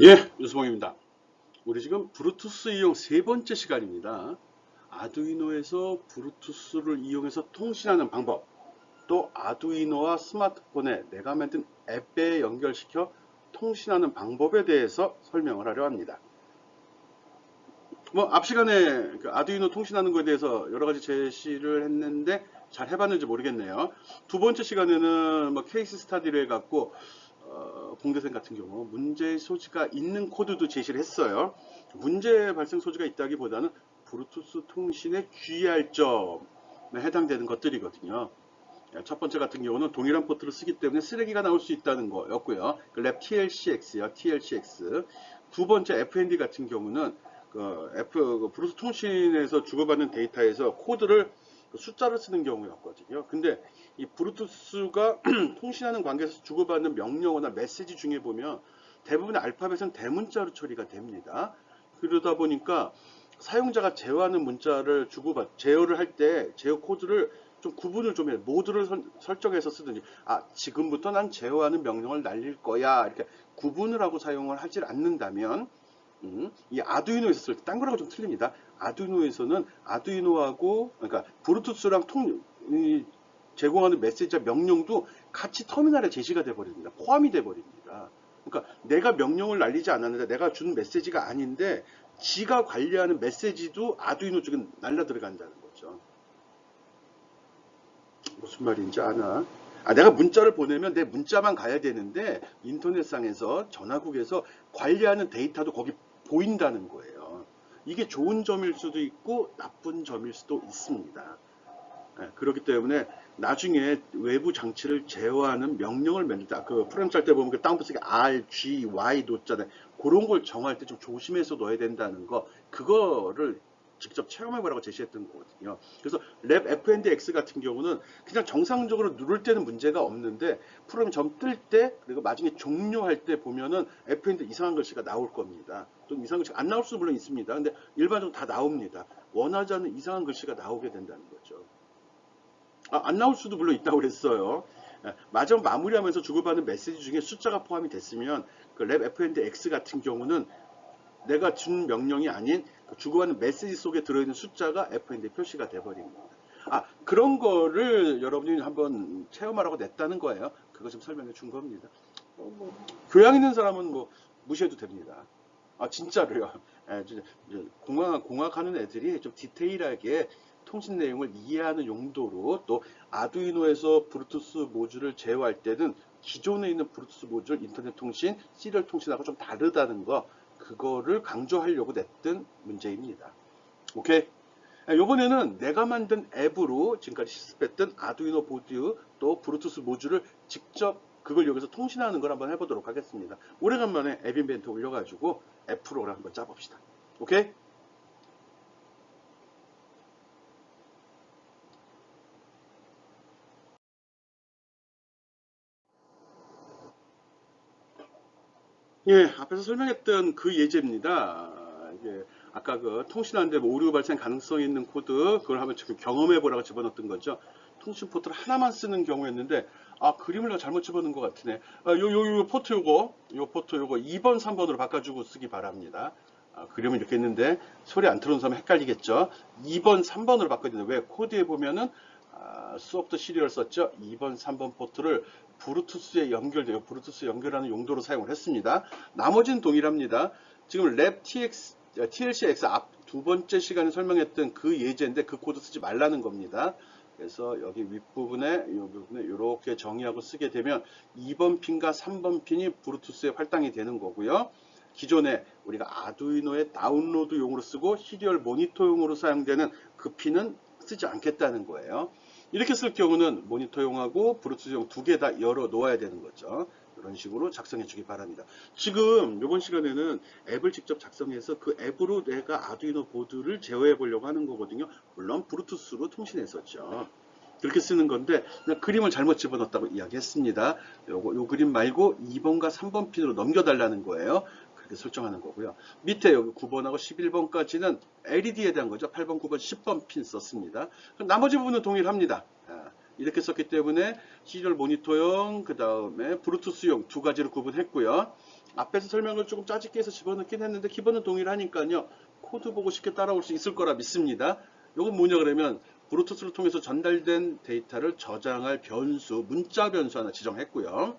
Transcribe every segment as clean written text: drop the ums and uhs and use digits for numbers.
예, 유수봉입니다. 우리 지금 브루투스 이용 세 번째 시간입니다. 아두이노에서 브루투스를 이용해서 통신하는 방법, 또 아두이노와 스마트폰에 내가 만든 앱에 연결시켜 통신하는 방법에 대해서 설명을 하려 합니다. 앞 시간에 그 아두이노 통신하는 것에 대해서 여러 가지 제시를 했는데 잘 해봤는지 모르겠네요. 두 번째 시간에는 케이스 스타디를 해갖고 공대생 같은 경우 문제 소지가 있는 코드도 제시를 했어요. 문제 발생 소지가 있다기보다는 브루투스 통신에 주의할 점에 해당되는 것들이거든요. 첫 번째 같은 경우는 동일한 포트를 쓰기 때문에 쓰레기가 나올 수 있다는 거였고요. 그 랩 TLCX요, TLCX. 두 번째 FND 같은 경우는 브루투스 통신에서 주고받는 데이터에서 코드를 숫자를 쓰는 경우였거든요. 근데 이 브루투스가 통신하는 관계에서 주고받는 명령어나 메시지 중에 보면 대부분의 알파벳은 대문자로 처리가 됩니다. 그러다 보니까 사용자가 제어하는 문자를 제어를 할 때 제어 코드를 좀 구분을 좀 해요. 모드를 설정해서 쓰든지, 지금부터 난 제어하는 명령을 날릴 거야, 이렇게 구분을 하고 사용을 하질 않는다면, 이 아두이노에서 쓸 때 딴 거라고 좀 틀립니다. 아두이노에서는 아두이노하고, 그러니까 브루투스랑 제공하는 메시지와 명령도 같이 터미널에 제시가 돼 버립니다. 포함이 돼 버립니다. 그러니까 내가 명령을 날리지 않았는데, 내가 준 메시지가 아닌데 지가 관리하는 메시지도 아두이노 쪽에 날라 들어간다는 거죠. 무슨 말인지 아나? 내가 문자를 보내면 내 문자만 가야 되는데 인터넷상에서 전화국에서 관리하는 데이터도 거기 보인다는 거예요. 이게 좋은 점일 수도 있고 나쁜 점일 수도 있습니다. 그렇기 때문에 나중에 외부 장치를 제어하는 명령을 만들다, 그 프로그램 짤 때 보면 그 다운표 쓰기 R, G, Y 놓잖아요. 그런 걸 정할 때 좀 조심해서 넣어야 된다는 거, 그거를 직접 체험해보라고 제시했던 거거든요. 그래서 랩 FNDX 같은 경우는 그냥 정상적으로 누를 때는 문제가 없는데 프로그램 점 뜰 때, 그리고 나중에 종료할 때 보면은 FND 이상한 글씨가 나올 겁니다. 좀 이상한 글씨가 안 나올 수도 물론 있습니다. 근데 일반적으로 다 나옵니다. 원하지 않는 이상한 글씨가 나오게 된다는 거죠. 안 나올 수도 물론 있다고 그랬어요. 마저 마무리하면서 주고받는 메시지 중에 숫자가 포함이 됐으면 그 랩 FNDX 같은 경우는 내가 준 명령이 아닌 그 주고받는 메시지 속에 들어있는 숫자가 FND 표시가 돼버립니다. 그런 거를 여러분이 한번 체험하라고 냈다는 거예요. 그거 좀 설명해 준 겁니다. 교양 있는 사람은 무시해도 됩니다. 진짜로요. 공학하는 애들이 좀 디테일하게 통신 내용을 이해하는 용도로, 또 아두이노에서 브루투스 모듈을 제어할 때는 기존에 있는 브루투스 모듈 인터넷 통신, 시리얼 통신하고 좀 다르다는 거, 그거를 강조하려고 냈던 문제입니다. 오케이? 이번에는 내가 만든 앱으로 지금까지 실습했던 아두이노 보드 또 브루투스 모듈을 직접 그걸 여기서 통신하는 걸 한번 해보도록 하겠습니다. 오래간만에 앱 인벤트 올려가지고 앱 프로를 한번 짜봅시다. 오케이? 예, 앞에서 설명했던 그 예제입니다. 이게 아까 그 통신하는데 오류 발생 가능성이 있는 코드, 그걸 한번 지금 경험해보라고 집어넣었던 거죠. 통신 포트를 하나만 쓰는 경우였는데, 그림을 내가 잘못 집어넣은 것 같으네. 요 포트 요거 2번, 3번으로 바꿔주고 쓰기 바랍니다. 그림을 이렇게 했는데 소리 안 들어오는 사람은 헷갈리겠죠. 2번, 3번으로 바꿔야 되는데, 왜 코드에 보면은 소프트 시리얼 썼죠. 2번, 3번 포트를 브루투스에 연결돼요. 브루투스 연결하는 용도로 사용을 했습니다. 나머지는 동일합니다. 지금 랩 TLCX 앞 두 번째 시간에 설명했던 그 예제인데 그 코드 쓰지 말라는 겁니다. 그래서 여기 윗부분에 이 부분에 이렇게 정의하고 쓰게 되면 2번 핀과 3번 핀이 브루투스에 할당이 되는 거고요. 기존에 우리가 아두이노의 다운로드용으로 쓰고 시리얼 모니터용으로 사용되는 그 핀은 쓰지 않겠다는 거예요. 이렇게 쓸 경우는 모니터용하고 브루투스용 두 개 다 열어 놓아야 되는 거죠. 이런 식으로 작성해 주기 바랍니다. 지금 이번 시간에는 앱을 직접 작성해서 그 앱으로 내가 아두이노 보드를 제어해 보려고 하는 거거든요. 물론 브루투스로 통신했었죠. 그렇게 쓰는 건데 그냥 그림을 잘못 집어넣었다고 이야기했습니다. 요 그림 말고 2번과 3번 핀으로 넘겨달라는 거예요. 그렇게 설정하는 거고요. 밑에 여기 9번하고 11번까지는 LED에 대한 거죠. 8번, 9번, 10번 핀 썼습니다. 나머지 부분은 동일합니다. 이렇게 썼기 때문에 시리얼 모니터용, 그 다음에 브루투스용 두 가지로 구분했고요. 앞에서 설명을 조금 짜집게 해서 집어넣긴 했는데 기본은 동일하니까요. 코드 보고 쉽게 따라올 수 있을 거라 믿습니다. 이건 뭐냐 그러면 브루투스를 통해서 전달된 데이터를 저장할 변수, 문자 변수 하나 지정했고요.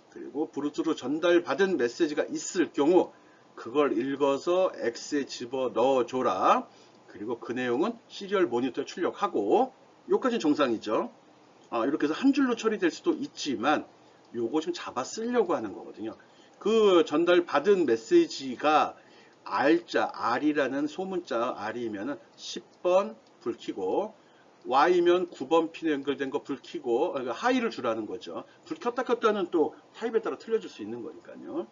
그리고 브루투스로 전달받은 메시지가 있을 경우 그걸 읽어서 X에 집어넣어 줘라. 그리고 그 내용은 시리얼 모니터에 출력하고, 요까지는 정상이죠. 이렇게 해서 한 줄로 처리될 수도 있지만 요거 좀 잡아 쓰려고 하는 거거든요. 그 전달받은 메시지가 R자, R이라는 소문자 R이면은 10번 불 켜고, Y면 9번 핀에 연결된 거 불 켜고, 하이를 주라는 거죠. 불 켰다 켰다는 또 타입에 따라 틀려질 수 있는 거니까요.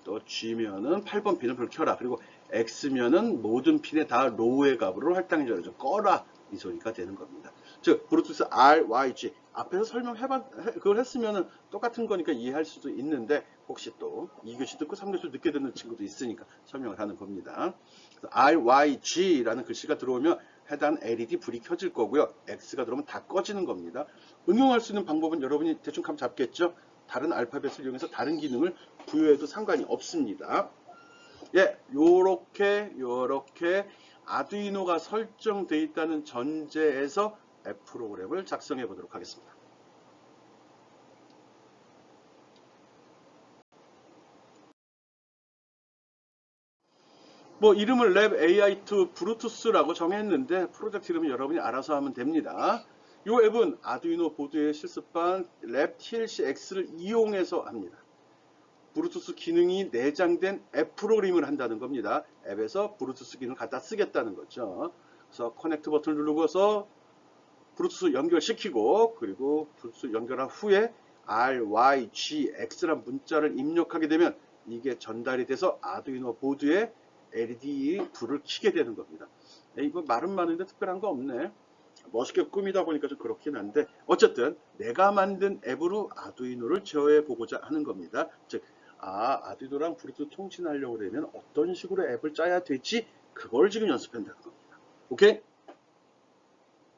또 G면은 8번 핀을 불 켜라. 그리고 X면은 모든 핀에 다 로우의 값으로 할당해줘야죠. 꺼라. 이 소리가 되는 겁니다. 즉, 브루투스 R, Y, G. 앞에서 그걸 했으면은 똑같은 거니까 이해할 수도 있는데, 혹시 또 2교시 듣고 3교시 늦게 듣는 친구도 있으니까 설명을 하는 겁니다. R, Y, G라는 글씨가 들어오면 해당 LED 불이 켜질 거고요. X가 들어오면 다 꺼지는 겁니다. 응용할 수 있는 방법은 여러분이 대충 감 잡겠죠? 다른 알파벳을 이용해서 다른 기능을 부여해도 상관이 없습니다. 예, 요렇게 아두이노가 설정되어 있다는 전제에서 앱 프로그램을 작성해 보도록 하겠습니다. 뭐 이름을 랩 AI2 브루투스라고 정했는데 프로젝트 이름은 여러분이 알아서 하면 됩니다. 이 앱은 아두이노 보드의 실습반 랩 TLC-X를 이용해서 합니다. 브루투스 기능이 내장된 앱 프로그램을 한다는 겁니다. 앱에서 브루투스 기능을 갖다 쓰겠다는 거죠. 그래서 커넥트 버튼을 누르고서 브루투스 연결시키고, 그리고 브루투스 연결한 후에 R, Y, G, X란 문자를 입력하게 되면 이게 전달이 돼서 아두이노 보드에 LED 불을 켜게 되는 겁니다. 이거 말은 많은데 특별한 거 없네. 멋있게 꾸미다 보니까 좀 그렇긴 한데, 어쨌든 내가 만든 앱으로 아두이노를 제어해 보고자 하는 겁니다. 즉, 아두이노랑 브루투스 통신하려고 그러면 어떤 식으로 앱을 짜야 되지? 그걸 지금 연습한다는 겁니다. 오케이?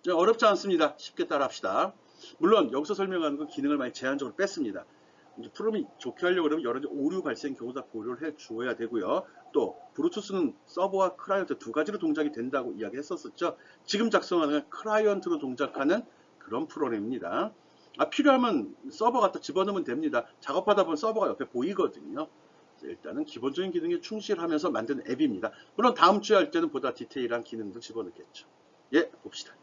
어렵지 않습니다. 쉽게 따라 합시다. 물론 여기서 설명하는 건 기능을 많이 제한적으로 뺐습니다. 이제 프로그램이 좋게 하려고 그러면 여러 가지 오류 발생 경우 다 고려를 해 주어야 되고요. 또 브루투스는 서버와 클라이언트 두 가지로 동작이 된다고 이야기했었죠. 지금 작성하는 건 클라이언트로 동작하는 그런 프로그램입니다. 필요하면 서버 갖다 집어넣으면 됩니다. 작업하다 보면 서버가 옆에 보이거든요. 일단은 기본적인 기능에 충실하면서 만든 앱입니다. 물론 다음 주에 할 때는 보다 디테일한 기능도 집어넣겠죠. 예, 봅시다.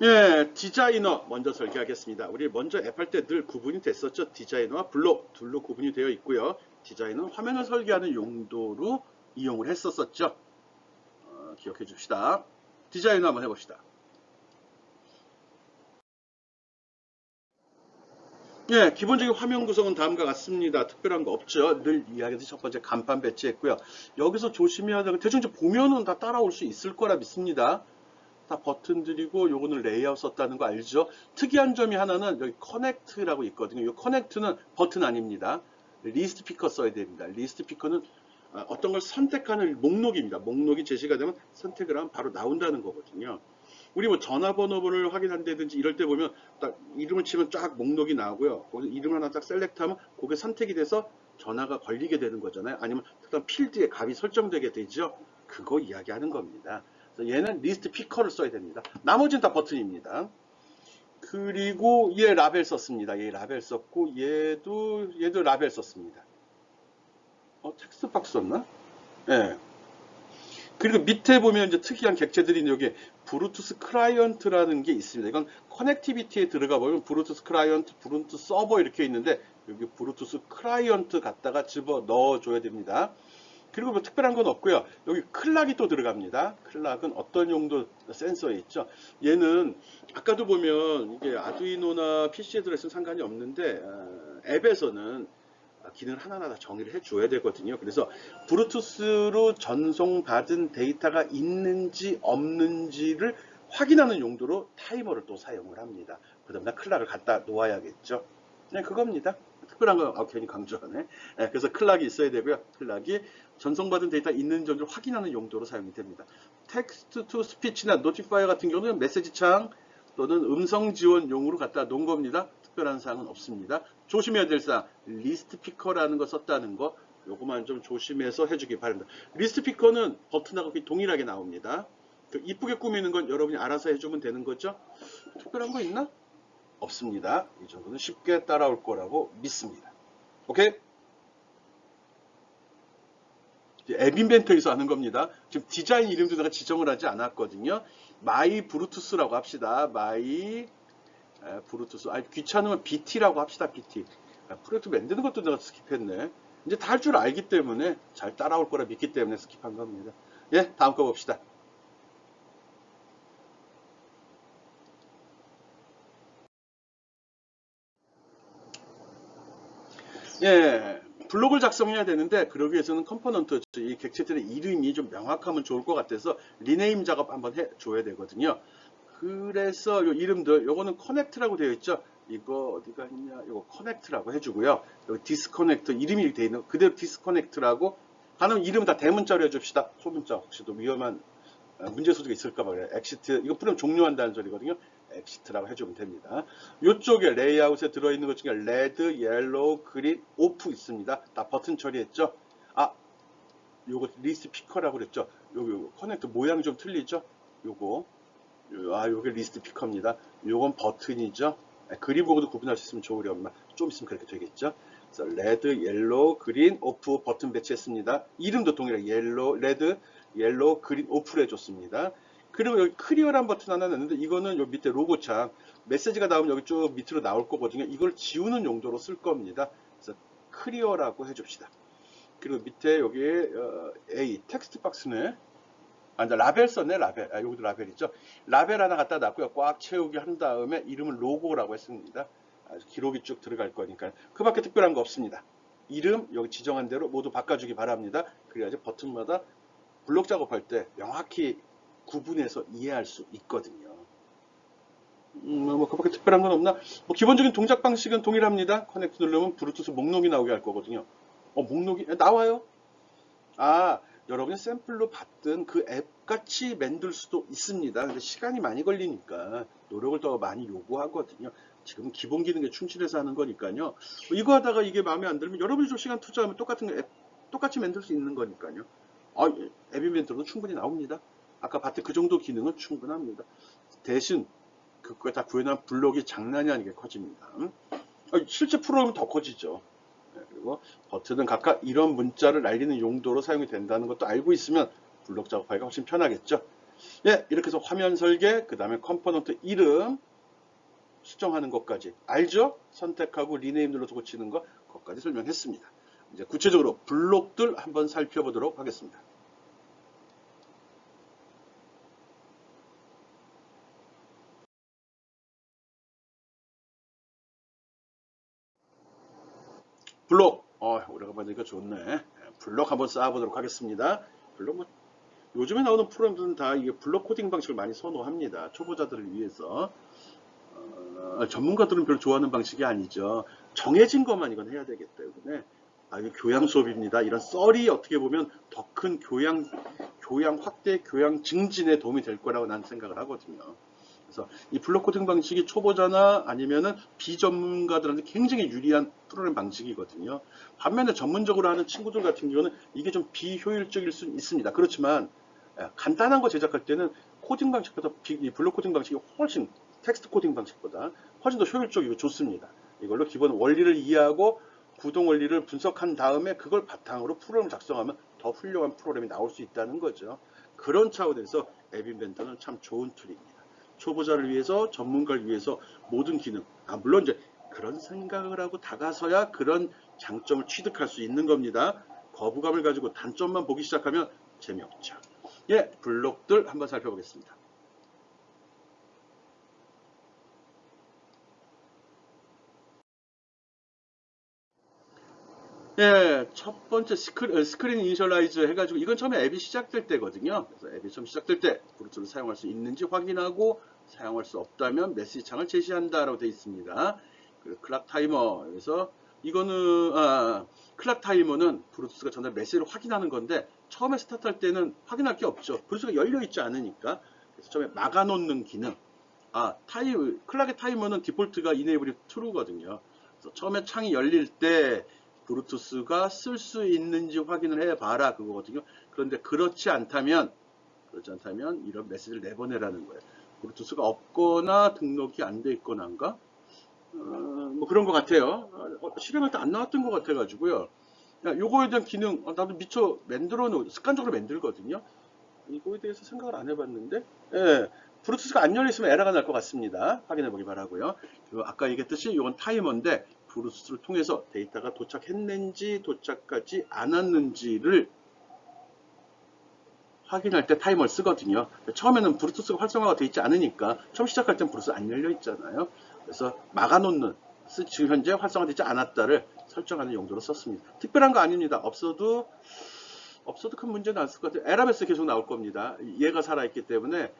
예, 디자이너 먼저 설계하겠습니다. 우리 먼저 앱 할 때 늘 구분이 됐었죠. 디자이너와 블록 둘로 구분이 되어 있고요. 디자이너는 화면을 설계하는 용도로 이용을 했었었죠. 기억해 줍시다. 디자이너 한번 해봅시다. 예, 기본적인 화면 구성은 다음과 같습니다. 특별한 거 없죠. 늘 이야기했듯이 첫 번째 간판 배치했고요. 여기서 조심해야 되는 대충 보면은 다 따라올 수 있을 거라 믿습니다. 다 버튼들이고 요거는 레이아웃 썼다는 거 알죠? 특이한 점이 하나는 여기 커넥트라고 있거든요. 이 커넥트는 버튼 아닙니다. 리스트 피커 써야 됩니다. 리스트 피커는 어떤 걸 선택하는 목록입니다. 목록이 제시가 되면 선택을 하면 바로 나온다는 거거든요. 우리 뭐 전화번호를 확인한다든지 이럴 때 보면 딱 이름을 치면 쫙 목록이 나오고요. 거기서 이름 하나 딱 셀렉트하면 그게 선택이 돼서 전화가 걸리게 되는 거잖아요. 아니면 특정 필드에 값이 설정되게 되죠. 그거 이야기하는 겁니다. 얘는 리스트 피커를 써야 됩니다. 나머지는 다 버튼입니다. 그리고 얘 라벨 썼습니다. 얘 라벨 썼고 얘도 라벨 썼습니다. 텍스트 박스 썼나? 예. 그리고 밑에 보면 이제 특이한 객체들이 있는 여기 브루투스 클라이언트라는 게 있습니다. 이건 커넥티비티에 들어가 보면 브루투스 클라이언트, 브루투스 서버 이렇게 있는데 여기 브루투스 클라이언트 갖다가 집어 넣어 줘야 됩니다. 그리고 뭐 특별한 건 없고요. 여기 클락이 또 들어갑니다. 클락은 어떤 용도 센서에 있죠. 얘는 아까도 보면 이게 아두이노나 PC에 들어있으면 상관이 없는데 앱에서는 기능을 하나하나 다 정의를 해줘야 되거든요. 그래서 브루투스로 전송받은 데이터가 있는지 없는지를 확인하는 용도로 타이머를 또 사용을 합니다. 그 다음에 클락을 갖다 놓아야겠죠. 네, 그겁니다. 특별한 거 괜히 강조하네. 그래서 클락이 있어야 되고요. 클락이 전송받은 데이터 있는지 없는지 확인하는 용도로 사용이 됩니다. 텍스트 투 스피치나 노티파이어 같은 경우는 메시지 창 또는 음성 지원용으로 갖다 놓은 겁니다. 특별한 사항은 없습니다. 조심해야 될 사항, 리스트 피커라는 거 썼다는 거, 요거만 좀 조심해서 해주기 바랍니다. 리스트 피커는 버튼하고 동일하게 나옵니다. 이쁘게 꾸미는 건 여러분이 알아서 해주면 되는 거죠. 특별한 거 있나? 없습니다. 이 정도는 쉽게 따라올 거라고 믿습니다. 오케이? 앱 인벤터에서 하는 겁니다. 지금 디자인 이름도 내가 지정을 하지 않았거든요. 마이 브루투스라고 합시다. 마이 브루투스. 귀찮으면 BT라고 합시다. BT. 프로젝트 만드는 것도 내가 스킵했네. 이제 다 할 줄 알기 때문에 잘 따라올 거라 믿기 때문에 스킵한 겁니다. 예, 다음 거 봅시다. 예, 블록을 작성해야 되는데 그러기 위해서는 컴포넌트, 이 객체들의 이름이 좀 명확하면 좋을 것 같아서 리네임 작업 한번 해줘야 되거든요. 그래서 요 이름들, 요거는 커넥트라고 되어 있죠. 이거 어디가 있냐, 이거 커넥트라고 해주고요. 여기 디스커넥트 이름이 되어 있는 그대로 디스커넥트라고, 가능하면 이름 다 대문자로 해줍시다. 소문자 혹시 또 위험한 문제 소지가 있을까봐 그래요. 엑시트, 이거 풀면 종료한다는 소리거든요. 엑시트라고 해주면 됩니다. 이쪽에 레이아웃에 들어있는 것 중에 레드, 옐로우, 그린, 오프 있습니다. 다 버튼 처리했죠. 요거 리스트 피커라고 그랬죠. 요거 커넥트 모양이 좀 틀리죠. 요게 리스트 피커입니다. 요건 버튼이죠. 그림 보고도 구분할 수 있으면 좋으려면 좀 있으면 그렇게 되겠죠. 그래서 레드, 옐로우, 그린, 오프 버튼 배치했습니다. 이름도 동일하게 레드, 옐로우, 그린, 오프를 해줬습니다. 그리고 여기 클리어란 버튼 하나 넣는데 이거는 여기 밑에 로고 창 메시지가 나오면 여기 쭉 밑으로 나올 거거든요. 이걸 지우는 용도로 쓸 겁니다. 그래서 클리어라고 해줍시다. 그리고 밑에 여기 A 텍스트 박스네. 라벨 썼네. 라벨. 여기도 라벨이죠. 라벨 하나 갖다 놨고요. 꽉 채우기 한 다음에 이름을 로고라고 했습니다. 기록이 쭉 들어갈 거니까 그 밖에 특별한 거 없습니다. 이름 여기 지정한 대로 모두 바꿔주기 바랍니다. 그래야지 버튼마다 블록 작업할 때 명확히 구분해서 이해할 수 있거든요. 그 밖에 특별한 건 없나? 기본적인 동작 방식은 동일합니다. 커넥트 누르면 블루투스 목록이 나오게 할 거거든요. 목록이 나와요. 여러분이 샘플로 봤던 그 앱 같이 만들 수도 있습니다. 근데 시간이 많이 걸리니까 노력을 더 많이 요구하거든요. 지금 기본 기능에 충실해서 하는 거니까요. 이거 하다가 이게 마음에 안 들면 여러분이 좀 시간 투자하면 똑같은 앱 똑같이 만들 수 있는 거니까요. 앱 인벤터도 충분히 나옵니다. 아까 봤던 그 정도 기능은 충분합니다. 대신 그거 다 구현한 블록이 장난이 아니게 커집니다. 실제 프로그램은 더 커지죠. 그리고 버튼은 각각 이런 문자를 날리는 용도로 사용이 된다는 것도 알고 있으면 블록 작업하기가 훨씬 편하겠죠. 예, 이렇게 해서 화면 설계, 그 다음에 컴포넌트 이름 수정하는 것까지 알죠? 선택하고 리네임 눌러서 고치는 거, 그것까지 설명했습니다. 이제 구체적으로 블록들 한번 살펴보도록 하겠습니다. 블록, 오래간만이니까 좋네. 블록 한번 쌓아보도록 하겠습니다. 블록 요즘에 나오는 프로그램들은 다 이게 블록 코딩 방식을 많이 선호합니다. 초보자들을 위해서. 전문가들은 별로 좋아하는 방식이 아니죠. 정해진 것만 이건 해야 되기 때문에. 이게 교양 수업입니다. 이런 썰이 어떻게 보면 더 큰 교양 확대, 교양 증진에 도움이 될 거라고 난 생각을 하거든요. 그래서 이 블록 코딩 방식이 초보자나 아니면은 비전문가들한테 굉장히 유리한 프로그램 방식이거든요. 반면에 전문적으로 하는 친구들 같은 경우는 이게 좀 비효율적일 수 있습니다. 그렇지만 간단한 거 제작할 때는 코딩 방식보다 이 블록 코딩 방식이 훨씬 텍스트 코딩 방식보다 훨씬 더 효율적이고 좋습니다. 이걸로 기본 원리를 이해하고 구동 원리를 분석한 다음에 그걸 바탕으로 프로그램을 작성하면 더 훌륭한 프로그램이 나올 수 있다는 거죠. 그런 차원에서 앱 인벤터는 참 좋은 툴입니다. 초보자를 위해서, 전문가를 위해서 모든 기능, 물론 이제 그런 생각을 하고 다가서야 그런 장점을 취득할 수 있는 겁니다. 거부감을 가지고 단점만 보기 시작하면 재미없죠. 예, 블록들 한번 살펴보겠습니다. 예, 첫 번째 스크린 이니셜라이즈 해가지고 이건 처음에 앱이 시작될 때거든요. 그래서 앱이 처음 시작될 때 브루트를 사용할 수 있는지 확인하고 사용할 수 없다면 메시지 창을 제시한다라고 되어 있습니다. 그리고 클락 타이머, 그래서 이거는 클락 타이머는 브루투스가 전달 메시지를 확인하는 건데 처음에 스타트할 때는 확인할 게 없죠. 브루스가 열려있지 않으니까. 그래서 처음에 막아놓는 기능. 클락의 타이머는 디폴트가 이네이블이 true거든요. 그래서 처음에 창이 열릴 때 브루투스가 쓸 수 있는지 확인을 해봐라 그거거든요. 그런데 그렇지 않다면 이런 메시지를 내보내라는 거예요. 브루투스가 없거나 등록이 안 돼 있거나인가? 뭐 그런 것 같아요. 실행할 때 안 나왔던 것 같아가지고요. 요거에 대한 기능, 나도 미처 습관적으로 만들거든요. 이거에 대해서 생각을 안 해봤는데, 예, 브루투스가 안 열려있으면 에러가 날 것 같습니다. 확인해 보기 바라고요. 그리고 아까 얘기했듯이 이건 타이머인데, 브루투스를 통해서 데이터가 도착했는지, 도착하지 않았는지를 확인할 때 타이머를 쓰거든요. 처음에는 브루투스가 활성화가 되어 있지 않으니까, 처음 시작할 땐 브루투스 안 열려 있잖아요. 그래서 막아놓는, 지금 현재 활성화되지 않았다를 설정하는 용도로 썼습니다. 특별한 거 아닙니다. 없어도 큰 문제는 안 쓸 것 같아요. 에라메스 계속 나올 겁니다. 얘가 살아있기 때문에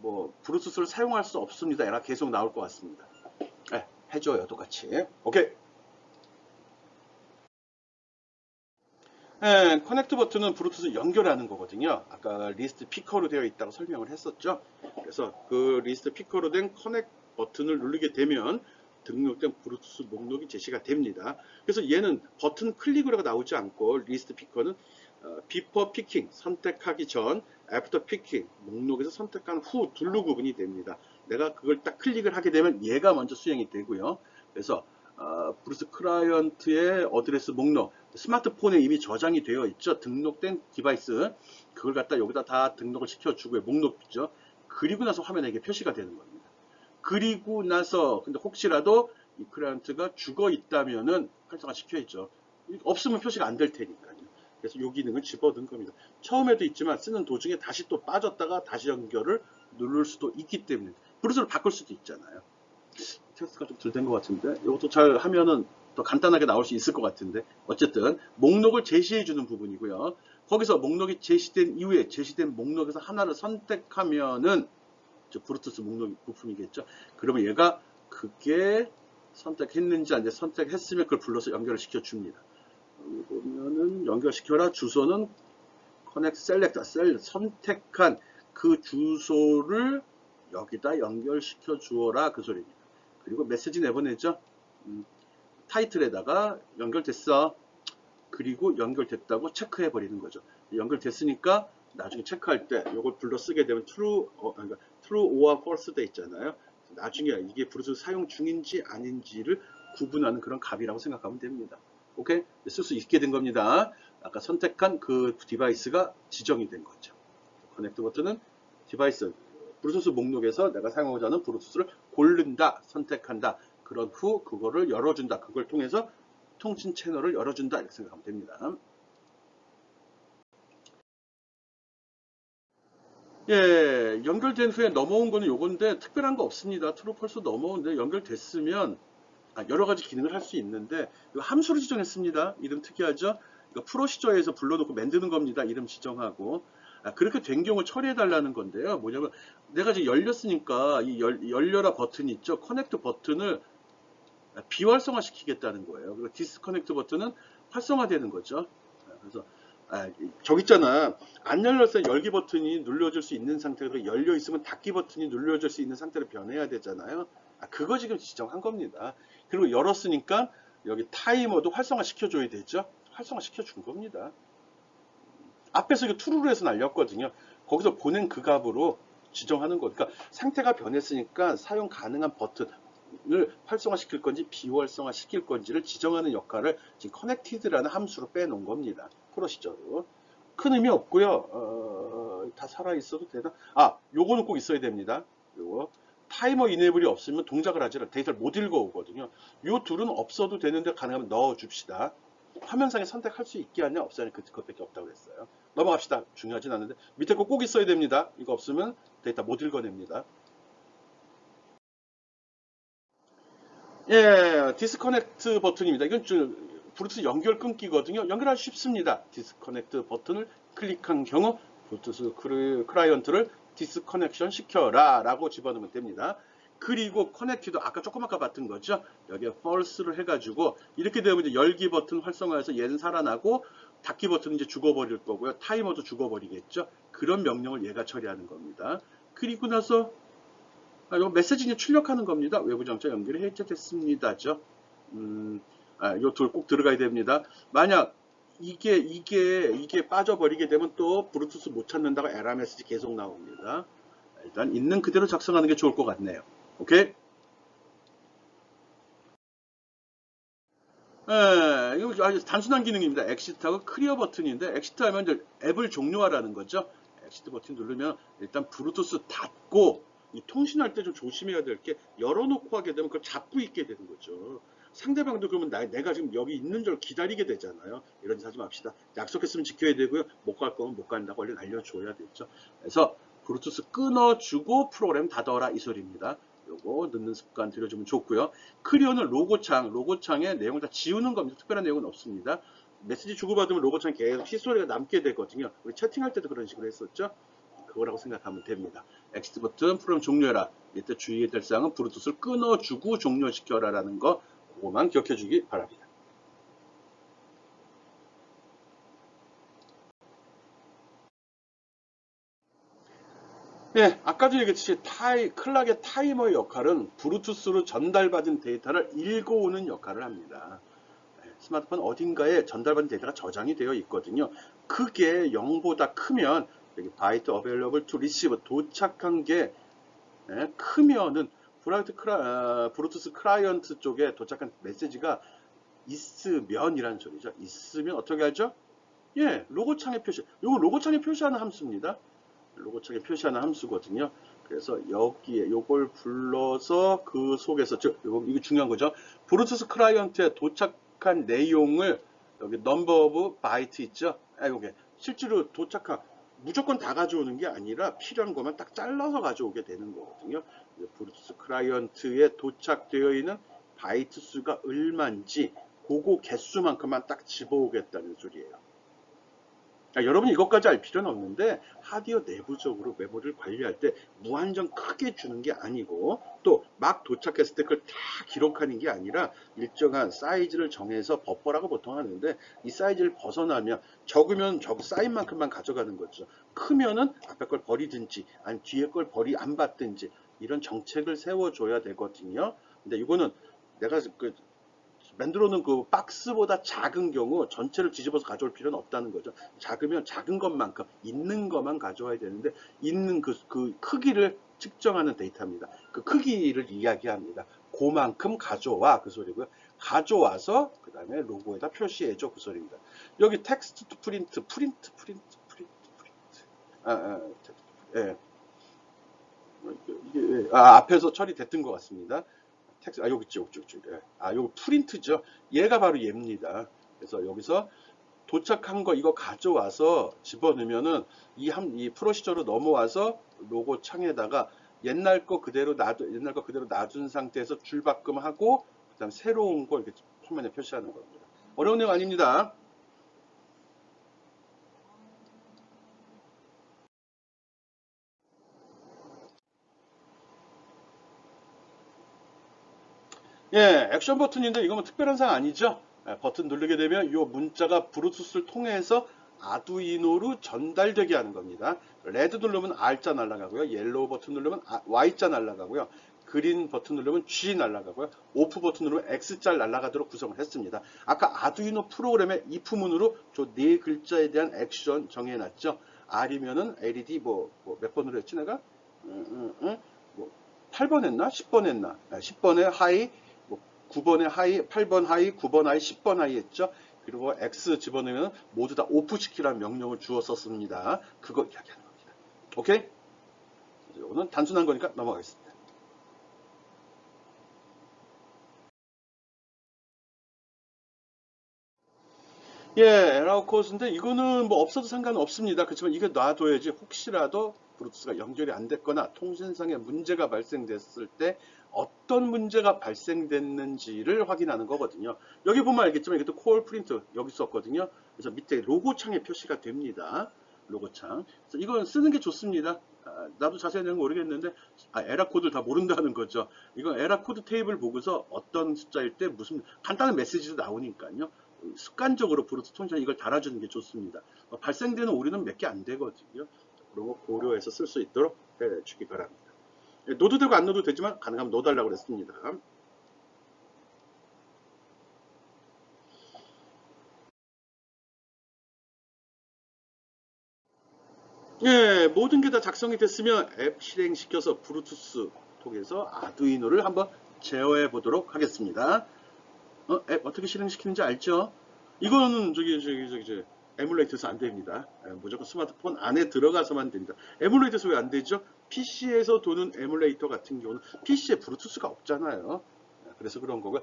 뭐 브루투스를 사용할 수 없습니다. 에라 계속 나올 것 같습니다. 네, 해줘요 똑같이. 오케이. 네, 커넥트 버튼은 브루투스 연결하는 거거든요. 아까 리스트 피커로 되어 있다고 설명을 했었죠. 그래서 그 리스트 피커로 된 커넥트 버튼을 누르게 되면 등록된 브루투스 목록이 제시가 됩니다. 그래서 얘는 버튼 클릭으로가 나오지 않고 리스트 피커는 비퍼 피킹 선택하기 전, 애프터 피킹 목록에서 선택한 후 둘로 구분이 됩니다. 내가 그걸 딱 클릭을 하게 되면 얘가 먼저 수행이 되고요. 그래서 브루스 클라이언트의 어드레스 목록, 스마트폰에 이미 저장이 되어 있죠. 등록된 디바이스, 그걸 갖다 여기다 다 등록을 시켜주고요. 목록이죠. 그리고 나서 화면에 이게 표시가 되는 겁니다. 그리고 나서 근데 혹시라도 이 클라이언트가 죽어 있다면은 활성화 시켜야죠. 없으면 표시가 안 될 테니까요. 그래서 이 기능을 집어넣은 겁니다. 처음에도 있지만 쓰는 도중에 다시 또 빠졌다가 다시 연결을 누를 수도 있기 때문에 브루스를 바꿀 수도 있잖아요. 테스트가 좀 덜 된 것 같은데 이것도 잘 하면은 더 간단하게 나올 수 있을 것 같은데 어쨌든 목록을 제시해 주는 부분이고요. 거기서 목록이 제시된 이후에 제시된 목록에서 하나를 선택하면은 브루투스 목록 부품이겠죠. 그러면 얘가 그게 선택했는지 아닌지 선택했으면 그걸 불러서 연결을 시켜줍니다. 여기 보면은 연결시켜라 주소는 커넥트 셀렉터 선택한 그 주소를 여기다 연결시켜 주어라 그 소리입니다. 그리고 메시지 내보내죠. 타이틀에다가 연결됐어. 그리고 연결됐다고 체크해 버리는 거죠. 연결됐으니까 나중에 체크할 때 이걸 불러 쓰게 되면 true, 그러니까 true or false 돼 있잖아요. 나중에 이게 브루투스 사용 중인지 아닌지를 구분하는 그런 값이라고 생각하면 됩니다. 오케이? 쓸 수 있게 된 겁니다. 아까 선택한 그 디바이스가 지정이 된 거죠. 커넥트 버튼은 디바이스, 브루투스 목록에서 내가 사용하고자 하는 브루투스를 고른다, 선택한다. 그런 후 그거를 열어준다. 그걸 통해서 통신 채널을 열어준다. 이렇게 생각하면 됩니다. 예, 연결된 후에 넘어온 거는 요건데 특별한 거 없습니다. 트루 펄스 넘어오는데 연결됐으면 여러 가지 기능을 할 수 있는데 이거 함수로 지정했습니다. 이름 특이하죠? 이거 프로시저에서 불러놓고 만드는 겁니다. 이름 지정하고 그렇게 된 경우 처리해 달라는 건데요. 뭐냐면 내가 지금 열렸으니까 이 열려라 버튼이 있죠. 커넥트 버튼을 비활성화 시키겠다는 거예요. 그리고 디스커넥트 버튼은 활성화되는 거죠. 그래서 저기 있잖아. 안 열렸을 때 열기 버튼이 눌러줄 수 있는 상태로 열려 있으면 닫기 버튼이 눌러줄 수 있는 상태로 변해야 되잖아요. 그거 지금 지정한 겁니다. 그리고 열었으니까 여기 타이머도 활성화 시켜줘야 되죠. 활성화 시켜준 겁니다. 앞에서 이거 true로 해서 날렸거든요. 거기서 보낸 그 값으로 지정하는 거. 그러니까 상태가 변했으니까 사용 가능한 버튼을 활성화 시킬 건지 비활성화 시킬 건지를 지정하는 역할을 지금 connected라는 함수로 빼놓은 겁니다. 프로시저로. 큰 의미 없고요. 다 살아있어도 되나? 요거는 꼭 있어야 됩니다. 요거. 타이머 이네이블이 없으면 동작을 하지 않아 데이터를 못 읽어오거든요. 요 둘은 없어도 되는데 가능하면 넣어줍시다. 화면상에 선택할 수 있게 하냐 없어야 그것밖에 없다고 그랬어요. 넘어갑시다. 중요하진 않은데 밑에 거 꼭 있어야 됩니다. 이거 없으면 데이터 못 읽어냅니다. 예, 디스커넥트 버튼입니다. 이건 브루투스 연결 끊기거든요. 연결하기 쉽습니다. 디스커넥트 버튼을 클릭한 경우 브루투스 클라이언트를 디스커넥션 시켜라 라고 집어넣으면 됩니다. 그리고 커넥티도 아까 조금 아까 봤던 거죠. 여기에 false를 해가지고 이렇게 되면 이제 열기 버튼 활성화해서 얘는 살아나고 닫기 버튼은 이제 죽어버릴 거고요. 타이머도 죽어버리겠죠. 그런 명령을 얘가 처리하는 겁니다. 그리고 나서 이거 메시지 이제 출력하는 겁니다. 외부 장치 연결이 해제됐습니다죠. 요 둘 꼭 들어가야 됩니다. 만약 이게 빠져버리게 되면 또 블루투스 못 찾는다고 에러 메시지 계속 나옵니다. 일단 있는 그대로 작성하는 게 좋을 것 같네요. 오케이? 이거 아주 단순한 기능입니다. 엑시트하고 클리어 버튼인데, 엑시트 하면 이제 앱을 종료하라는 거죠. 엑시트 버튼 누르면 일단 블루투스 닫고, 이 통신할 때 좀 조심해야 될 게, 열어놓고 하게 되면 그걸 잡고 있게 되는 거죠. 상대방도 그러면 내가 지금 여기 있는 줄 기다리게 되잖아요. 이런 짓 하지 맙시다. 약속했으면 지켜야 되고요. 못 갈 거면 못 간다고 얼른 알려줘야 되죠. 그래서 블루투스 끊어주고 프로그램 닫아라 이 소리입니다. 요거 넣는 습관 들여주면 좋고요. 클리어는 로고창의 내용을 다 지우는 겁니다. 특별한 내용은 없습니다. 메시지 주고받으면 로고창에 계속 휘소리가 남게 되거든요. 우리 채팅할 때도 그런 식으로 했었죠. 그거라고 생각하면 됩니다. 엑시트 버튼 프로그램 종료해라. 이때 주의해야 될 사항은 블루투스를 끊어주고 종료시켜라 라는 거 그거만 기억해 주기 바랍니다. 네, 아까도 얘기했듯이 클락의 타이머의 역할은 블루투스로 전달받은 데이터를 읽어오는 역할을 합니다. 스마트폰 어딘가에 전달받은 데이터가 저장이 되어 있거든요. 그게 0보다 크면 여기 바이트 어베일러블 투 리시브 도착한 게 크면은 블루투스 클라이언트 쪽에 도착한 메시지가 있으면이라는 소리죠. 있으면 어떻게 하죠? 예, 로고창에 표시. 이거 로고창에 표시하는 함수입니다. 로고창에 표시하는 함수거든요. 그래서 여기에 요걸 불러서 그 속에서 이거 중요한 거죠. 블루투스 클라이언트에 도착한 내용을 여기 넘버 오브 바이트 있죠. 요게 실제로 도착한 무조건 다 가져오는 게 아니라 필요한 것만 딱 잘라서 가져오게 되는 거거든요. 블루투스 클라이언트에 도착되어 있는 바이트 수가 얼마인지 그거 개수만큼만 딱 집어오겠다는 소리예요. 여러분이 이것까지 알 필요는 없는데 하드웨어 내부적으로 메모리를 관리할 때 무한정 크게 주는 게 아니고 또 막 도착했을 때 그걸 다 기록하는 게 아니라 일정한 사이즈를 정해서 버퍼라고 보통 하는데 이 사이즈를 벗어나면 적으면 쌓인 만큼만 가져가는 거죠. 크면은 앞에 걸 버리든지 아니 뒤에 걸 안 받든지 이런 정책을 세워줘야 되거든요. 근데 이거는 내가 만들어 놓은 그 박스보다 작은 경우 전체를 뒤집어서 가져올 필요는 없다는 거죠. 작으면 작은 것만큼 있는 것만 가져와야 되는데 있는 그 크기를 측정하는 데이터입니다. 그 크기를 이야기합니다. 그만큼 가져와 그 소리고요. 가져와서 그 다음에 로고에다 표시해줘 그 소리입니다. 여기 텍스트 투 프린트. 예. 앞에서 처리됐던 것 같습니다. 여기 있죠, 요거 프린트죠. 얘가 바로 얘입니다. 그래서 여기서 도착한 거 이거 가져와서 집어넣으면은 이 프로시저로 넘어와서 로고 창에다가 옛날 거 그대로 놔둔 상태에서 줄바꿈하고 그다음 새로운 거 이렇게 화면에 표시하는 겁니다. 어려운 내용 아닙니다. 예, 액션 버튼인데 이거 뭐 특별한 사항 아니죠? 버튼 누르게 되면 이 문자가 블루투스를 통해서 아두이노로 전달되게 하는 겁니다. 레드 누르면 R자 날아가고요. 옐로우 버튼 누르면 Y자 날아가고요. 그린 버튼 누르면 G 날아가고요. 오프 버튼 누르면 X자 날아가도록 구성을 했습니다. 아까 아두이노 프로그램의 if문으로 저 네 글자에 대한 액션 정해놨죠. R이면은 LED 몇 번으로 했지 내가? 8번 했나? 10번 했나? 10번에 하이, 9번에 하이, 8번 하이, 9번 하이, 10번 하이 했죠. 그리고 X 집어넣으면 모두 다 오프시키라는 명령을 주었었습니다. 그거 이야기하는 겁니다. 오케이? 이거는 단순한 거니까 넘어가겠습니다. 예, 에러 코드인데 이거는 뭐 없어도 상관없습니다. 그렇지만 이거 놔둬야지 혹시라도 블루투스가 연결이 안 됐거나 통신상에 문제가 발생됐을 때 어떤 문제가 발생됐는지를 확인하는 거거든요. 여기 보면 알겠지만 이게 또 콜 프린트 여기 썼거든요. 그래서 밑에 로고 창에 표시가 됩니다. 로고 창. 그래서 이건 쓰는 게 좋습니다. 나도 자세한 내용 모르겠는데 에러 코드를 다 모른다는 거죠. 이건 에러 코드 테이블 보고서 어떤 숫자일 때 무슨 간단한 메시지도 나오니까요. 습관적으로 브루투스 통신에 이걸 달아주는 게 좋습니다. 발생되는 오류는 몇 개 안 되거든요. 그런 거 고려해서 쓸 수 있도록 해주기 바랍니다. 넣어도 되고 안 넣어도 되지만 가능하면 넣어달라고 그랬습니다. 예, 모든 게 다 작성이 됐으면 앱 실행시켜서 블루투스 통해서 아두이노를 한번 제어해 보도록 하겠습니다. 앱 어떻게 실행시키는지 알죠? 이거는 에뮬레이터에서 안 됩니다. 무조건 스마트폰 안에 들어가서만 됩니다. 에뮬레이터에서 왜 안 되죠? PC에서 도는 에뮬레이터 같은 경우는 PC에 블루투스가 없잖아요. 그래서 그런 거고요.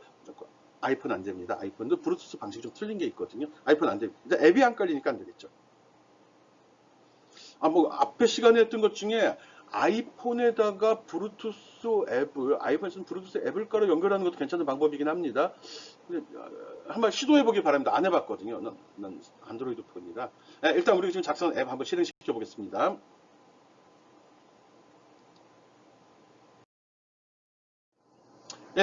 아이폰 안 됩니다. 아이폰도 블루투스 방식이 좀 틀린 게 있거든요. 아이폰 안 됩니다. 앱이 안 깔리니까 안 되겠죠. 뭐 앞에 시간에 했던 것 중에 아이폰에다가 블루투스 앱을, 아이폰에서는 블루투스 앱을 깔아 연결하는 것도 괜찮은 방법이긴 합니다. 근데 한번 시도해 보길 바랍니다. 안 해봤거든요. 난 안드로이드 폰이라. 일단 우리 지금 작성 앱 한번 실행시켜 보겠습니다.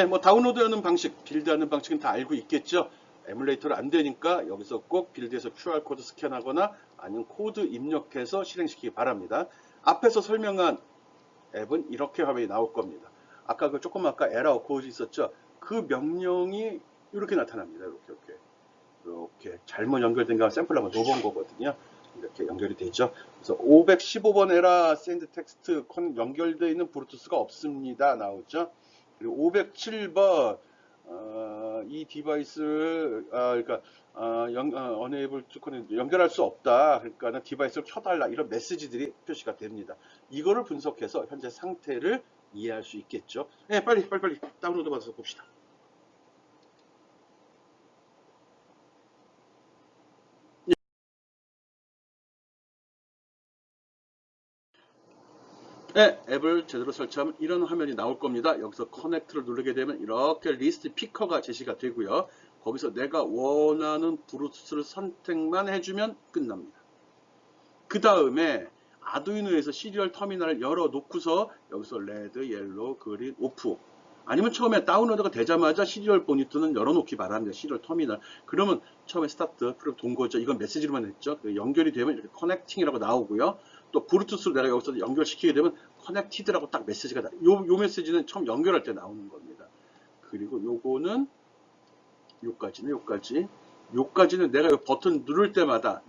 뭐 다운로드하는 방식, 빌드하는 방식은 다 알고 있겠죠. 에뮬레이터로 안 되니까 여기서 꼭 빌드에서 QR코드 스캔하거나 아니면 코드 입력해서 실행시키기 바랍니다. 앞에서 설명한 앱은 이렇게 화면이 나올 겁니다. 아까 아까 에러 코드 있었죠? 그 명령이 이렇게 나타납니다. 이렇게 잘못 연결된 거 샘플 한번 넣어본 거거든요. 이렇게 연결이 되죠. 그래서 515번 에라 샌드 텍스트 연결되어 있는 블루투스가 없습니다. 나오죠. 그리고 507번 이 디바이스를 unable to connect, 연결할 수 없다. 그러니까 디바이스를 켜달라. 이런 메시지들이 표시가 됩니다. 이거를 분석해서 현재 상태를 이해할 수 있겠죠. 빨리 다운로드 받아서 봅시다. 앱을 제대로 설치하면 이런 화면이 나올 겁니다. 여기서 커넥트를 누르게 되면 이렇게 리스트 피커가 제시가 되고요. 거기서 내가 원하는 블루투스를 선택만 해주면 끝납니다. 그 다음에 아두이노에서 시리얼 터미널을 열어놓고서 여기서 레드, 옐로우, 그린, 오프, 아니면 처음에 다운로드가 되자마자 시리얼 모니터는 열어놓기 바랍니다. 시리얼 터미널. 그러면 처음에 스타트, 그럼 돈 거죠. 이건 메시지로만 했죠. 연결이 되면 이렇게 커넥팅이라고 나오고요. 또 블루투스로 내가 여기서 연결시키게 되면 커넥티드라고 딱 메시지가 나. 요 메시지는 처음 연결할 때 나오는 겁니다. 그리고 요거는 요까지는 내가 이 버튼 누를 때마다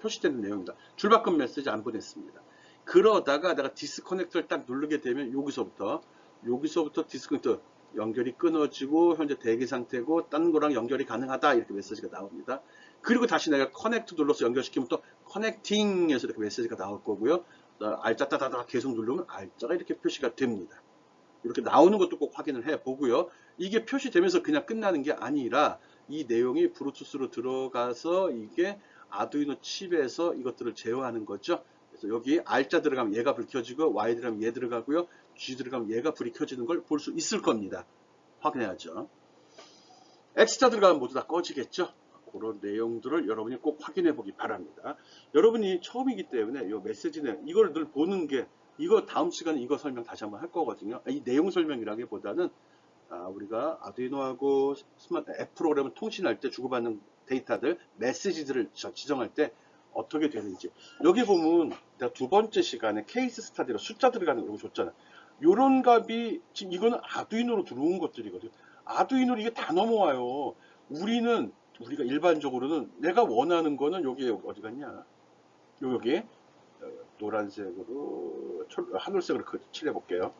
표시되는 내용입니다. 줄바꿈 메시지 안 보냈습니다. 그러다가 내가 디스커넥터를 딱 누르게 되면 여기서부터 디스커넥터 연결이 끊어지고 현재 대기 상태고 딴 거랑 연결이 가능하다 이렇게 메시지가 나옵니다. 그리고 다시 내가 커넥트 눌러서 연결시키면 또 커넥팅에서 이렇게 메시지가 나올 거고요. 알짜 따다다 계속 누르면 알짜가 이렇게 표시가 됩니다. 이렇게 나오는 것도 꼭 확인을 해 보고요. 이게 표시되면서 그냥 끝나는 게 아니라 이 내용이 블루투스로 들어가서 이게 아두이노 칩에서 이것들을 제어하는 거죠. 그래서 여기 R자 들어가면 얘가 불 켜지고 Y 들어가면 얘 들어가고요. G 들어가면 얘가 불이 켜지는 걸 볼 수 있을 겁니다. 확인해야죠. X자 들어가면 모두 다 꺼지겠죠. 그런 내용들을 여러분이 꼭 확인해 보기 바랍니다. 여러분이 처음이기 때문에 이 메시지는 이걸 늘 보는 게, 이거 다음 시간에 이거 설명 다시 한번 할 거거든요. 이 내용 설명이라기보다는 우리가 아두이노하고 스마트 앱 프로그램을 통신할 때 주고받는 데이터들, 메시지들을 지정할 때 어떻게 되는지. 여기 보면 내가 두 번째 시간에 케이스 스타디로 숫자 들어가는 거 줬잖아요. 요런 값이 지금 이거는 아두이노로 들어온 것들이거든요. 아두이노로 이게 다 넘어와요. 우리가 일반적으로는 내가 원하는 거는 여기 어디 갔냐? 여기 노란색으로 하늘색으로 칠해 볼게요.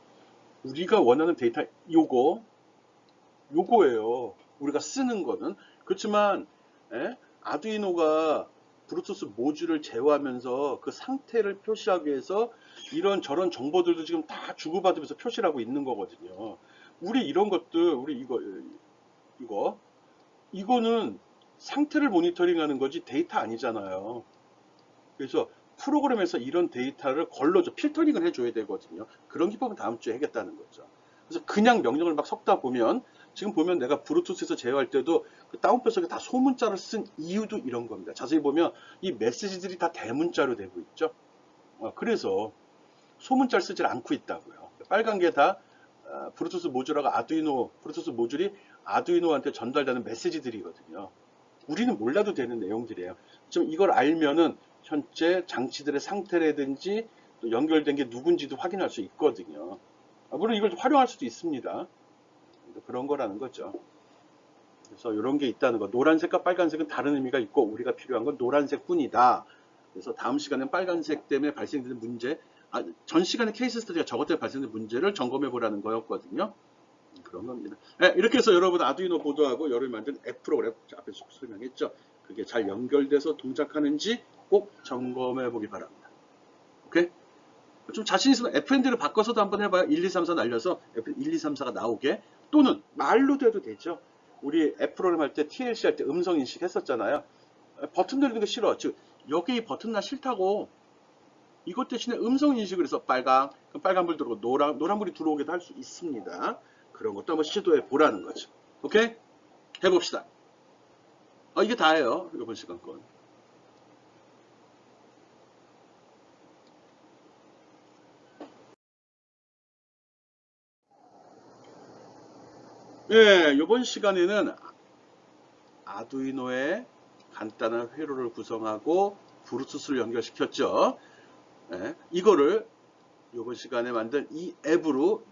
우리가 원하는 데이터 요거예요. 우리가 쓰는 거는. 그렇지만 아두이노가 블루투스 모듈을 제어하면서 그 상태를 표시하기 위해서 이런 저런 정보들도 지금 다 주고받으면서 표시를 하고 있는 거거든요. 우리 이런 것들, 우리 이거는 상태를 모니터링하는 거지 데이터 아니잖아요. 그래서 프로그램에서 이런 데이터를 걸러줘, 필터링을 해줘야 되거든요. 그런 기법은 다음 주에 하겠다는 거죠. 그래서 그냥 명령을 막 섞다 보면, 지금 보면 내가 블루투스에서 제어할 때도 그 다운표 속에 다 소문자를 쓴 이유도 이런 겁니다. 자세히 보면 이 메시지들이 다 대문자로 되고 있죠. 그래서 소문자를 쓰질 않고 있다고요. 빨간 게 다 블루투스 모듈하고 블루투스 모듈이 아두이노한테 전달되는 메시지들이거든요. 우리는 몰라도 되는 내용들이에요. 좀 이걸 알면은 현재 장치들의 상태라든지 또 연결된 게 누군지도 확인할 수 있거든요. 물론 이걸 활용할 수도 있습니다. 그런 거라는 거죠. 그래서 이런 게 있다는 거. 노란색과 빨간색은 다른 의미가 있고 우리가 필요한 건 노란색 뿐이다. 그래서 다음 시간엔 빨간색 때문에 발생되는 문제, 전 시간에 케이스 스터디가 저것 때문에 발생된 문제를 점검해 보라는 거였거든요. 그런 겁니다. 네, 이렇게 해서 여러분 아두이노 보드하고 여러분이 만든 앱 프로그램 앞에 쭉 설명했죠. 그게 잘 연결돼서 동작하는지 꼭 점검해 보기 바랍니다. 오케이? 좀 자신 있으면 FND를 바꿔서도 한번 해봐요. 1, 2, 3, 4 날려서 1, 2, 3, 4가 나오게. 또는 말로도 해도 되죠. 우리 앱 프로그램 할 때 TLC 할 때 음성 인식 했었잖아요. 버튼 누르는 거 싫어. 즉 여기 이 버튼 나 싫다고. 이것 대신에 음성 인식을 해서 빨강, 그럼 빨간불 들어오고 노란불이 들어오게도 할 수 있습니다. 그런 것도 한번 시도해 보라는 거죠. 오케이? 해봅시다. 이게 다예요. 이번 시간 건. 예, 이번 시간에는 아두이노에 간단한 회로를 구성하고 브루투스를 연결시켰죠. 예, 이거를 이번 시간에 만든 이 앱으로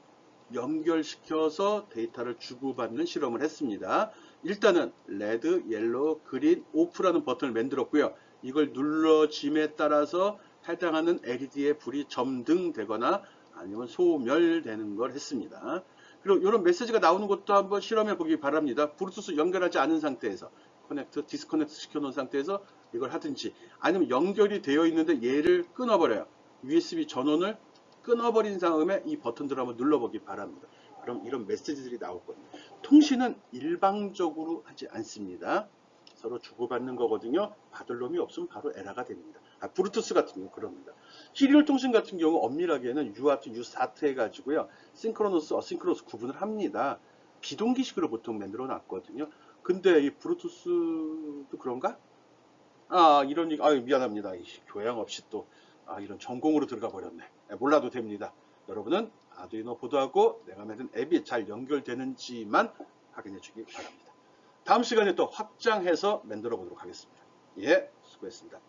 연결시켜서 데이터를 주고받는 실험을 했습니다. 일단은 레드, 옐로우, 그린, 오프라는 버튼을 만들었고요. 이걸 눌러짐에 따라서 해당하는 LED의 불이 점등되거나 아니면 소멸되는 걸 했습니다. 그리고 이런 메시지가 나오는 것도 한번 실험해 보기 바랍니다. 블루투스 연결하지 않은 상태에서 디스커넥트 시켜놓은 상태에서 이걸 하든지 아니면 연결이 되어 있는데 얘를 끊어버려요. USB 전원을 끊어버린 다음에 이 버튼들을 한번 눌러보기 바랍니다. 그럼 이런 메시지들이 나오거든요. 통신은 일방적으로 하지 않습니다. 서로 주고받는 거거든요. 받을 놈이 없으면 바로 에러가 됩니다. 브루투스 같은 경우 그럽니다. 시리얼 통신 같은 경우 엄밀하게는 UART, USART 해가지고요. 싱크로너스, 어싱크로너스 구분을 합니다. 비동기식으로 보통 만들어 놨거든요. 근데 이 브루투스도 그런가? 이런 얘기, 미안합니다. 교양 없이 또, 이런 전공으로 들어가 버렸네. 몰라도 됩니다. 여러분은 아두이노 보드하고 내가 만든 앱이 잘 연결되는지만 확인해 주기 바랍니다. 다음 시간에 또 확장해서 만들어 보도록 하겠습니다. 예, 수고했습니다.